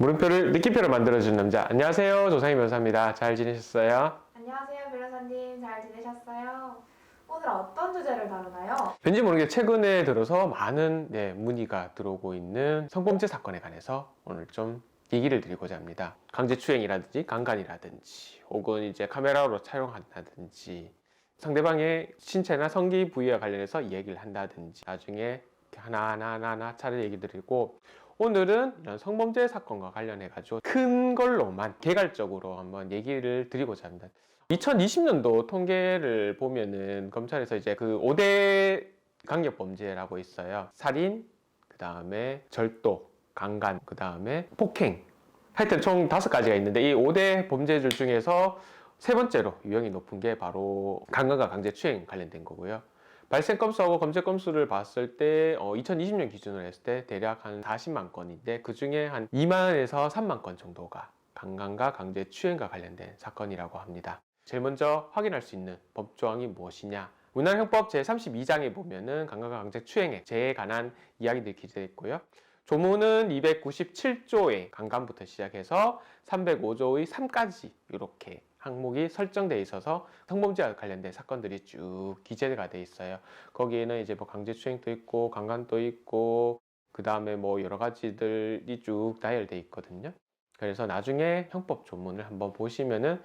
물음표를 느낌표를 만들어주는 남자. 안녕하세요, 조상희 변호사입니다. 잘 지내셨어요? 안녕하세요, 변호사님. 잘 지내셨어요? 오늘 어떤 주제를 다루나요? 왠지 모르게 최근에 들어서 많은 문의가 들어오고 있는 성범죄 사건에 관해서 오늘 좀 얘기를 드리고자 합니다. 강제추행이라든지 강간이라든지 혹은 이제 카메라로 촬영한다든지 상대방의 신체나 성기 부위와 관련해서 이야기를 한다든지 나중에 하나하나 차례 얘기 드리고, 오늘은 이런 성범죄 사건과 관련해 가지고 큰 걸로만 개괄적으로 한번 얘기를 드리고자 합니다. 2020년도 통계를 보면은 검찰에서 이제 그 5대 강력범죄라고 있어요. 살인, 그 다음에 절도, 강간, 그 다음에 폭행. 하여튼 총 5가지가 있는데 이 5대 범죄들 중에서 세 번째로 유형이 높은 게 바로 강간과 강제추행 관련된 거고요. 발생 건수하고 검색 건수를 봤을 때 2020년 기준으로 했을 때 대략 한 40만 건인데 그 중에 한 2만에서 3만 건 정도가 강간과 강제추행과 관련된 사건이라고 합니다. 제일 먼저 확인할 수 있는 법조항이 무엇이냐? 우리나라 형법 제32장에 보면은 강간과 강제추행에 죄에 관한 이야기들이 기재되어 있고요. 조문은 297조의 강간부터 시작해서 305조의 3까지 이렇게 항목이 설정되어 있어서 성범죄와 관련된 사건들이 쭉 기재가 되어 있어요. 거기에는 이제 뭐 강제추행도 있고 강간도 있고 그 다음에 뭐 여러 가지들이 쭉 나열되어 있거든요. 그래서 나중에 형법 조문을 한번 보시면은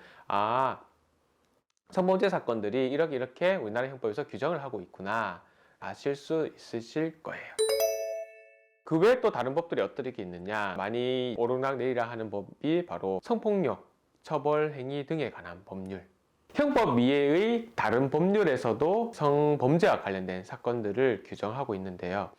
성범죄 사건들이 이렇게 우리나라 형법에서 규정을 하고 있구나 아실 수 있으실 거예요. 그 외에 또 다른 법들이 어떤 게 있느냐, 많이 오르락내리락 하는 법이 바로 성폭력, 처벌행위 등에 관한 법률. 형법 이외의 다른 법률에서도 성범죄와 관련된 사건들을 규정하고 있는데요.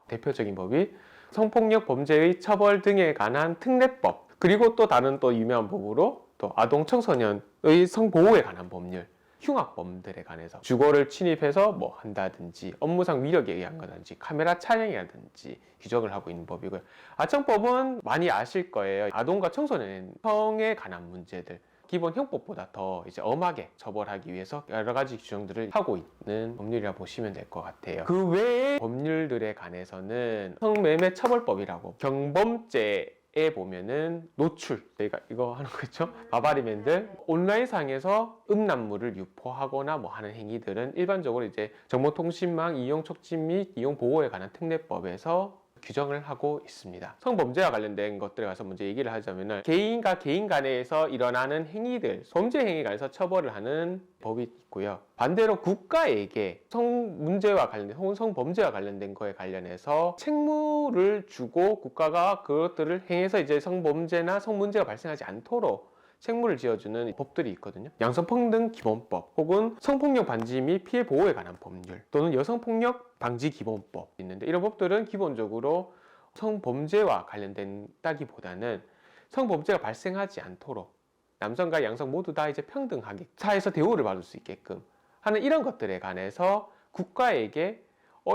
대표적인 법이 성폭력 범죄의 처벌 등에 관한 특례법, 그리고 또 다른 또 유명한 법으로 또 아동 청소년의 성보호에 관한 법률, 흉악범들에 관해서 주거를 침입해서 뭐 한다든지 업무상 위력에 의한 거든지 카메라 촬영이라든지 규정을 하고 있는 법이고요. 아청법은 많이 아실 거예요. 아동과 청소년 성에 관한 문제들, 기본 형법보다 더 이제 엄하게 처벌하기 위해서 여러 가지 규정들을 하고 있는 법률이라 보시면 될 것 같아요. 그 외의 법률들에 관해서는 성매매 처벌법이라고, 경범죄에 보면은 노출, 저희가 이거 하는 거 있죠? 바바리맨들 온라인상에서 음란물을 유포하거나 뭐 하는 행위들은 일반적으로 이제 정보통신망 이용 촉진 및 이용 보호에 관한 특례법에서 규정을 하고 있습니다. 성범죄와 관련된 것들에 가서 먼저 얘기를 하자면은 개인과 개인 간에서 일어나는 행위들, 범죄 행위에 관해서 처벌을 하는 법이 있고요. 반대로 국가에게 성문제와 관련된 혹은 성범죄와 관련된 거에 관련해서 책무를 주고 국가가 그것들을 행해서 이제 성범죄나 성문제가 발생하지 않도록 책무를 지어주는 법들이 있거든요. 양성평등 기본법 혹은 성폭력 방지 및 피해 보호에 관한 법률 또는 여성폭력 방지 기본법 있는데, 이런 법들은 기본적으로 성범죄와 관련된다기보다는 성범죄가 발생하지 않도록 남성과 양성 모두 다 이제 평등하게 사회에서 대우를 받을 수 있게끔 하는 이런 것들에 관해서 국가에게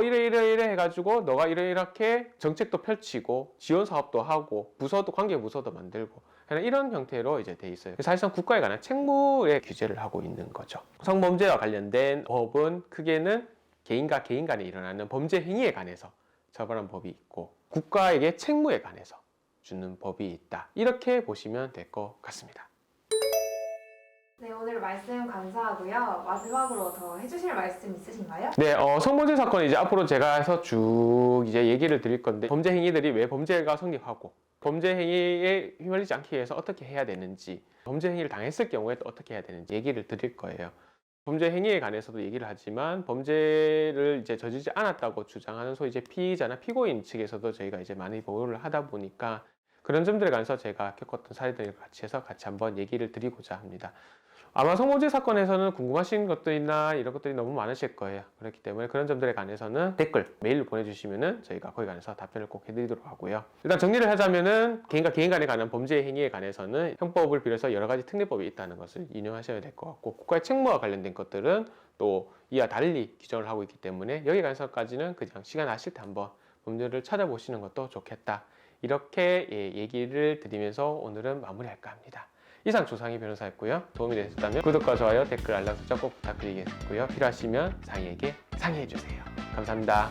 이래 해가지고 너가 이렇게 정책도 펼치고 지원 사업도 하고 부서도 관계 부서도 만들고 하는 이런 형태로 이제 돼 있어요. 사실상 국가에 관한 책무의 규제를 하고 있는 거죠. 성범죄와 관련된 법은 크게는 개인과 개인 간에 일어나는 범죄 행위에 관해서 처벌한 법이 있고 국가에게 책무에 관해서 주는 법이 있다. 이렇게 보시면 될 것 같습니다. 네, 오늘 말씀 감사하고요. 마지막으로 더 해주실 말씀 있으신가요? 네, 성범죄 사건 이제 앞으로 제가 해서 쭉 이제 얘기를 드릴 건데, 범죄 행위들이 왜 범죄가 성립하고 범죄 행위에 휘말리지 않기 위해서 어떻게 해야 되는지, 범죄 행위를 당했을 경우에 또 어떻게 해야 되는지 얘기를 드릴 거예요. 범죄 행위에 관해서도 얘기를 하지만 범죄를 이제 저지르지 않았다고 주장하는 소위 이제 피의자나 피고인 측에서도 저희가 이제 많이 보호를 하다 보니까 그런 점들에 관해서 제가 겪었던 사례들을 같이 해서 같이 한번 얘기를 드리고자 합니다. 아마 성범죄 사건에서는 궁금하신 것들이나 이런 것들이 너무 많으실 거예요. 그렇기 때문에 그런 점들에 관해서는 댓글, 메일로 보내주시면은 저희가 거기에 관해서 답변을 꼭 해드리도록 하고요. 일단 정리를 하자면은 개인과 개인 간에 관한 범죄 행위에 관해서는 형법을 비롯해서 여러 가지 특례법이 있다는 것을 인용하셔야 될 것 같고, 국가의 책무와 관련된 것들은 또 이와 달리 규정을 하고 있기 때문에 여기에 관해서까지는 그냥 시간 나실 때 한번 법률을 찾아보시는 것도 좋겠다. 이렇게 얘기를 드리면서 오늘은 마무리할까 합니다. 이상 조상희 변호사였고요. 도움이 되셨다면 구독과 좋아요, 댓글, 알람 설정 꼭 부탁드리겠고요. 필요하시면 상희에게 상의해주세요. 감사합니다.